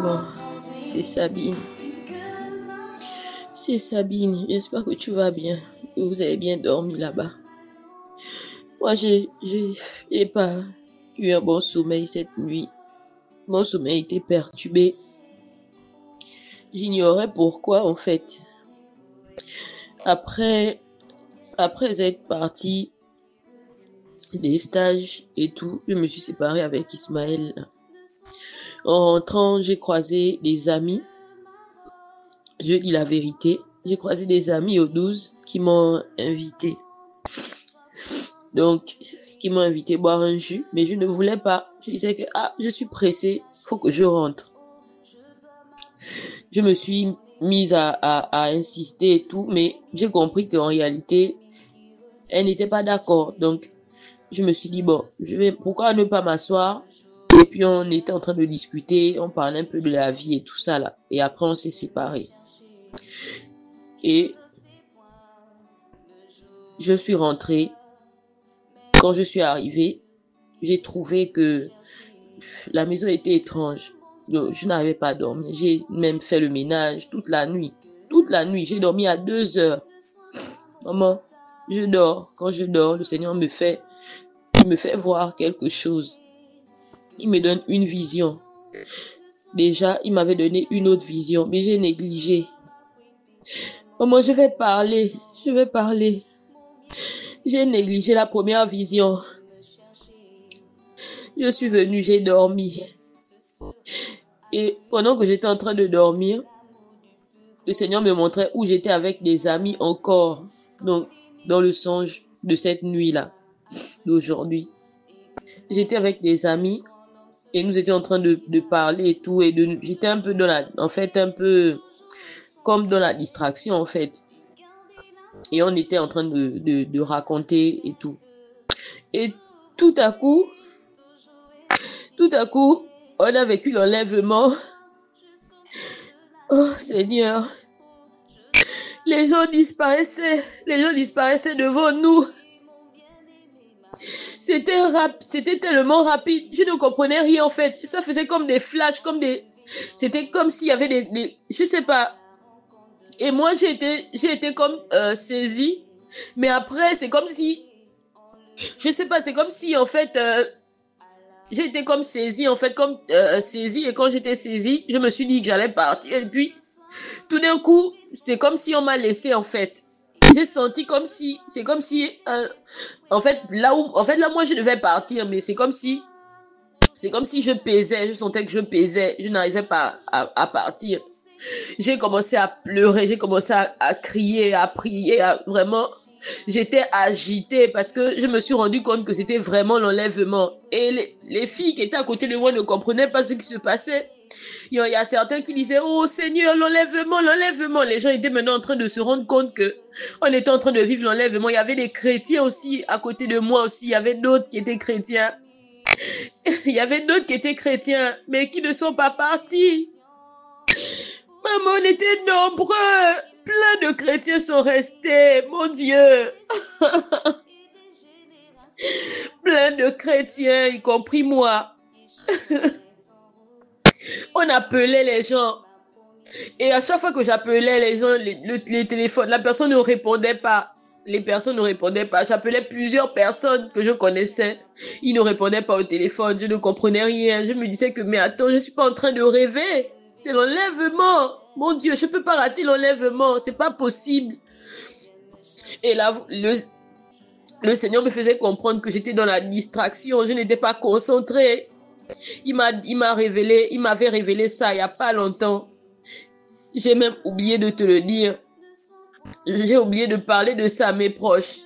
Maman, c'est Sabine. C'est Sabine. J'espère que tu vas bien. Que vous avez bien dormi là-bas. Moi, j'ai pas eu un bon sommeil cette nuit. Mon sommeil était perturbé. J'ignorais pourquoi, en fait. Après être partie des stages et tout, je me suis séparée avec Ismaël. En rentrant, j'ai croisé des amis. Je dis la vérité. J'ai croisé des amis au 12 qui m'ont invité. Donc, qui m'ont invité boire un jus, mais je ne voulais pas. Je disais que, je suis pressée, faut que je rentre. Je me suis mise à insister et tout, mais j'ai compris qu'en réalité, elle n'était pas d'accord. Donc, je me suis dit, bon, pourquoi ne pas m'asseoir? Et puis, on était en train de discuter, on parlait un peu de la vie et tout ça, là. Et après, on s'est séparés. Et je suis rentrée. Quand je suis arrivée, j'ai trouvé que la maison était étrange. Je n'arrivais pas à dormir. J'ai même fait le ménage toute la nuit. Toute la nuit, j'ai dormi à 2 heures. Maman, je dors. Quand je dors, le Seigneur il me fait voir quelque chose. Il me donne une vision. Déjà, il m'avait donné une autre vision, mais j'ai négligé. Maman, je vais parler. J'ai négligé la première vision. Je suis venue, j'ai dormi. Et pendant que j'étais en train de dormir, le Seigneur me montrait où j'étais avec des amis encore. Donc, dans le songe de cette nuit-là, d'aujourd'hui. J'étais avec des amis et nous étions en train de parler et tout. Et j'étais un peu un peu comme dans la distraction, en fait. Et on était en train de raconter et tout. Et tout à coup, on a vécu l'enlèvement. Oh Seigneur, les gens disparaissaient devant nous. C'était tellement rapide, je ne comprenais rien en fait. Ça faisait comme des flashs, c'était comme s'il y avait je sais pas. Et moi j'ai été comme saisie, mais après c'est comme si, je sais pas, c'est comme si en fait j'ai été comme saisie en fait, saisie, et quand j'étais saisie, je me suis dit que j'allais partir et puis tout d'un coup c'est comme si on m'a laissé en fait. J'ai senti c'est comme si en fait là moi je devais partir, mais c'est comme si je pesais, je sentais que je pesais, je n'arrivais pas à partir. J'ai commencé à pleurer, j'ai commencé à crier, à prier, vraiment, j'étais agitée parce que je me suis rendu compte que c'était vraiment l'enlèvement. Et les filles qui étaient à côté de moi ne comprenaient pas ce qui se passait. Il y a certains qui disaient, oh Seigneur, l'enlèvement. Les gens étaient maintenant en train de se rendre compte que on était en train de vivre l'enlèvement. Il y avait des chrétiens aussi à côté de moi aussi. Il y avait d'autres qui étaient chrétiens. Mais qui ne sont pas partis. Maman, on était nombreux. Plein de chrétiens sont restés. Mon Dieu. Plein de chrétiens, y compris moi. On appelait les gens. Et à chaque fois que j'appelais les gens, les téléphones, la personne ne répondait pas. Les personnes ne répondaient pas. J'appelais plusieurs personnes que je connaissais. Ils ne répondaient pas au téléphone. Je ne comprenais rien. Je me disais que, mais attends, je suis pas en train de rêver. C'est l'enlèvement. Mon Dieu, je peux pas rater l'enlèvement. C'est pas possible. Et là, le Seigneur me faisait comprendre que j'étais dans la distraction. Je n'étais pas concentrée. Il m'avait révélé ça il y a pas longtemps. J'ai même oublié de te le dire. J'ai oublié de parler de ça à mes proches.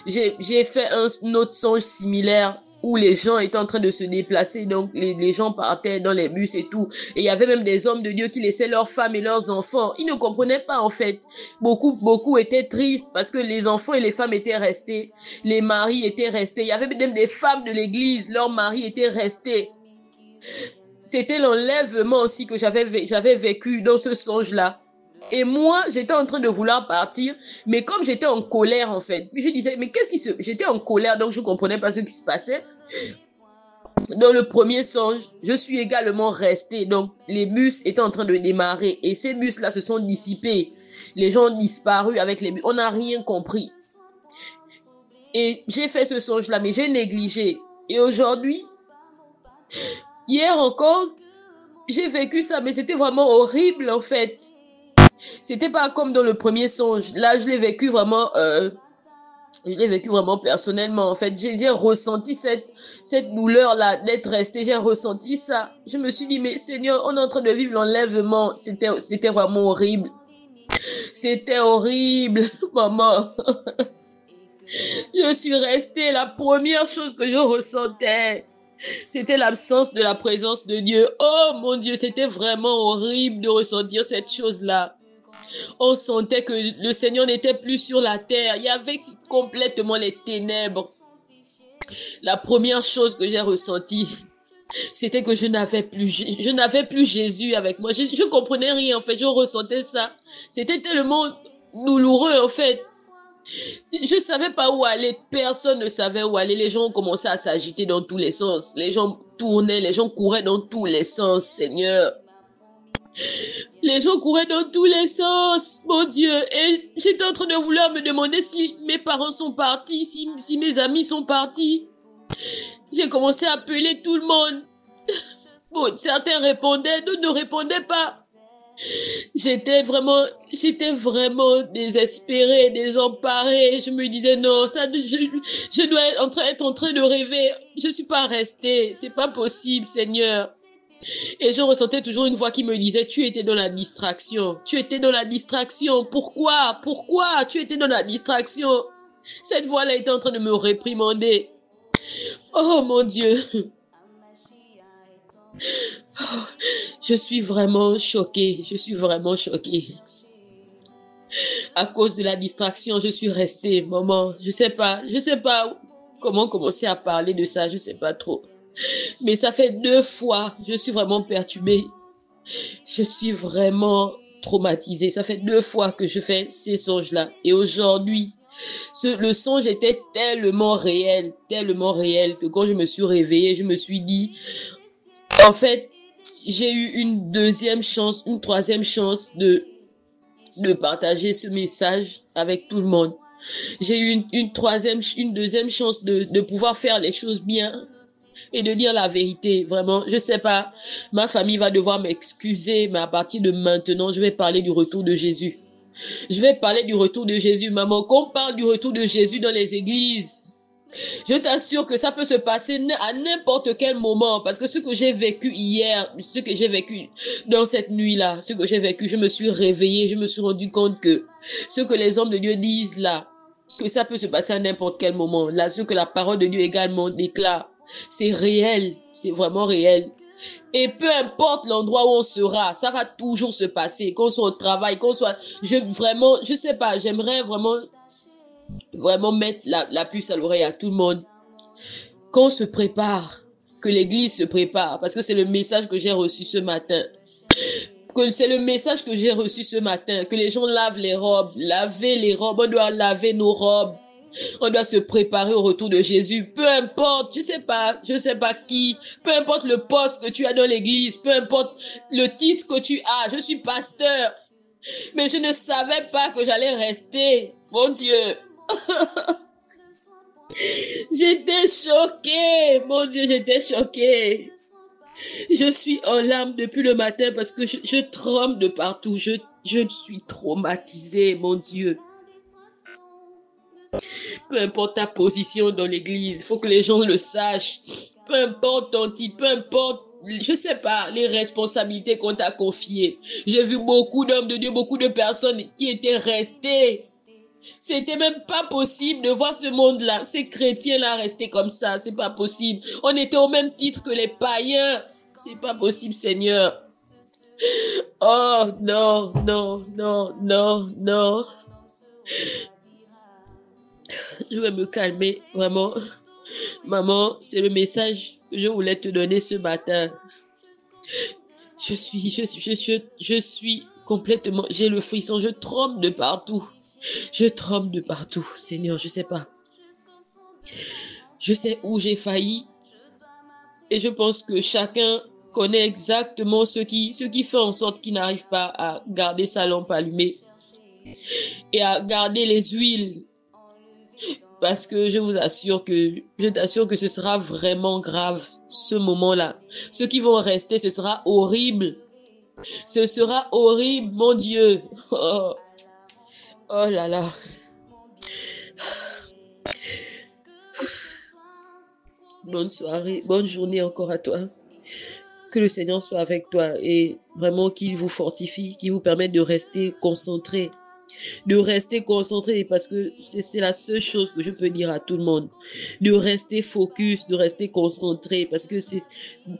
J'ai fait un autre songe similaire où les gens étaient en train de se déplacer, donc les gens partaient dans les bus et tout. Et il y avait même des hommes de Dieu qui laissaient leurs femmes et leurs enfants. Ils ne comprenaient pas en fait. Beaucoup étaient tristes parce que les enfants et les femmes étaient restés. Les maris étaient restés. Il y avait même des femmes de l'église, leurs maris étaient restés. C'était l'enlèvement aussi que j'avais vécu dans ce songe-là. Et moi, j'étais en train de vouloir partir, mais comme j'étais en colère en fait, je disais, mais j'étais en colère, donc je comprenais pas ce qui se passait. Dans le premier songe, je suis également resté. Donc, les bus étaient en train de démarrer et ces bus-là se sont dissipés. Les gens ont disparu avec les bus. On n'a rien compris. Et j'ai fait ce songe-là, mais j'ai négligé. Et aujourd'hui, hier encore, j'ai vécu ça, mais c'était vraiment horrible en fait. C'était pas comme dans le premier songe. Là, je l'ai vécu vraiment personnellement. En fait, j'ai ressenti cette douleur-là d'être resté. J'ai ressenti ça. Je me suis dit, mais Seigneur, on est en train de vivre l'enlèvement. C'était vraiment horrible. C'était horrible, maman. Je suis restée. La première chose que je ressentais, c'était l'absence de la présence de Dieu. Oh mon Dieu, c'était vraiment horrible de ressentir cette chose-là. On sentait que le Seigneur n'était plus sur la terre. Il y avait complètement les ténèbres. La première chose que j'ai ressentie, c'était que je n'avais plus Jésus avec moi. Je comprenais rien en fait. Je ressentais ça. C'était tellement douloureux en fait. Je savais pas où aller. Personne ne savait où aller. Les gens ont commencé à s'agiter dans tous les sens. Les gens tournaient, les gens couraient dans tous les sens, Seigneur. Les gens couraient dans tous les sens, mon Dieu. Et j'étais en train de vouloir me demander si mes parents sont partis, si mes amis sont partis. J'ai commencé à appeler tout le monde. Bon, certains répondaient, d'autres ne répondaient pas. J'étais vraiment désespérée, désemparée. Je me disais non, je dois être en train de rêver. Je suis pas restée. C'est pas possible, Seigneur. Et je ressentais toujours une voix qui me disait, tu étais dans la distraction. Tu étais dans la distraction. Pourquoi? Pourquoi tu étais dans la distraction? Cette voix-là était en train de me réprimander. Oh mon Dieu. Oh, je suis vraiment choquée. Je suis vraiment choquée. À cause de la distraction, je suis restée, maman. Je sais pas comment commencer à parler de ça. Je sais pas trop. Mais ça fait 2 fois, je suis vraiment perturbée. Je suis vraiment traumatisée. Ça fait 2 fois que je fais ces songes-là. Et aujourd'hui, le songe était tellement réel que quand je me suis réveillée, je me suis dit, en fait, j'ai eu une troisième chance de partager ce message avec tout le monde. J'ai eu une deuxième chance de pouvoir faire les choses bien et de dire la vérité. Vraiment, je sais pas, ma famille va devoir m'excuser, mais à partir de maintenant, je vais parler du retour de Jésus. Je vais parler du retour de Jésus, maman. Qu'on parle du retour de Jésus dans les églises, je t'assure que ça peut se passer à n'importe quel moment. Parce que ce que j'ai vécu hier, ce que j'ai vécu dans cette nuit-là, ce que j'ai vécu, je me suis réveillée, je me suis rendu compte que ce que les hommes de Dieu disent là, que ça peut se passer à n'importe quel moment. Là, ce que la parole de Dieu également déclare, c'est réel, c'est vraiment réel. Et peu importe l'endroit où on sera, ça va toujours se passer. Qu'on soit au travail, je sais pas, j'aimerais vraiment mettre la puce à l'oreille à tout le monde. Qu'on se prépare, que l'église se prépare, parce que c'est le message que j'ai reçu ce matin. Que les gens lavent les robes, on doit laver nos robes. On doit se préparer au retour de Jésus. Peu importe, je sais pas qui, peu importe le poste que tu as dans l'église, peu importe le titre que tu as. Je suis pasteur, mais je ne savais pas que j'allais rester. Mon Dieu. J'étais choquée. Mon Dieu, j'étais choquée. Je suis en larmes depuis le matin parce que je tremble de partout. Je suis traumatisée, mon Dieu. Peu importe ta position dans l'église, il faut que les gens le sachent. Peu importe ton titre, peu importe, je sais pas, les responsabilités qu'on t'a confiées. J'ai vu beaucoup d'hommes de Dieu, beaucoup de personnes qui étaient restées. C'était même pas possible de voir ce monde-là, ces chrétiens-là rester comme ça. C'est pas possible. On était au même titre que les païens. C'est pas possible, Seigneur. Oh non, non, non, non, non. Je vais me calmer, vraiment. Maman, c'est le message que je voulais te donner ce matin. Je suis complètement, j'ai le frisson, je tremble de partout. Je tremble de partout, Seigneur, je sais pas. Je sais où j'ai failli. Et je pense que chacun connaît exactement ce qui fait en sorte qu'il n'arrive pas à garder sa lampe allumée et à garder les huiles. Parce que je t'assure que ce sera vraiment grave, ce moment-là. Ceux qui vont rester, ce sera horrible. Ce sera horrible, mon Dieu. Oh, oh là là. Bonne soirée, bonne journée encore à toi. Que le Seigneur soit avec toi et vraiment qu'il vous fortifie, qu'il vous permette de rester concentré. De rester concentré parce que c'est la seule chose que je peux dire à tout le monde. De rester focus, de rester concentré parce que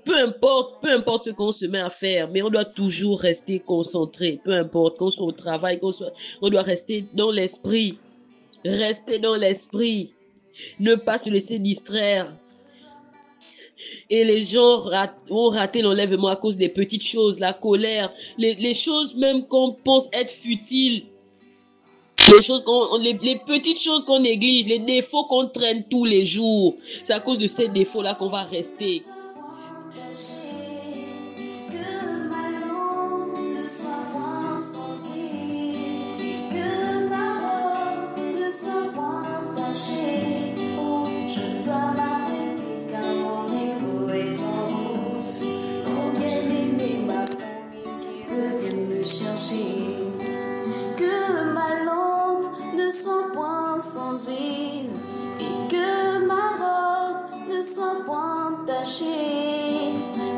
peu importe ce qu'on se met à faire, mais on doit toujours rester concentré. Peu importe qu'on soit au travail, on doit rester dans l'esprit. Rester dans l'esprit. Ne pas se laisser distraire. Et les gens ont raté l'enlèvement à cause des petites choses, la colère, les choses même qu'on pense être futiles. Les petites choses qu'on néglige, les défauts qu'on traîne tous les jours. C'est à cause de ces défauts-là qu'on va rester. Sans huile et que ma robe ne soit point tachée,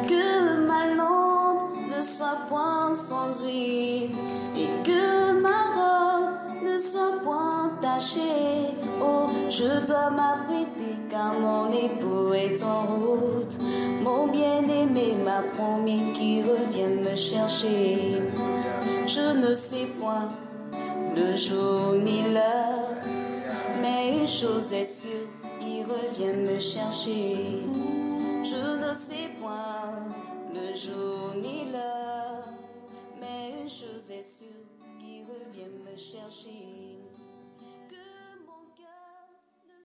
que ma lampe ne soit point sans huile et que ma robe ne soit point tachée. Oh, je dois m'apprêter car mon époux est en route. Mon bien-aimé m'a promis qu'il revient me chercher. Je ne sais point le jour ni l'heure, mais une chose est sûre, il revient me chercher. Je ne sais point le jour ni l'heure, mais une chose est sûre, il revient me chercher.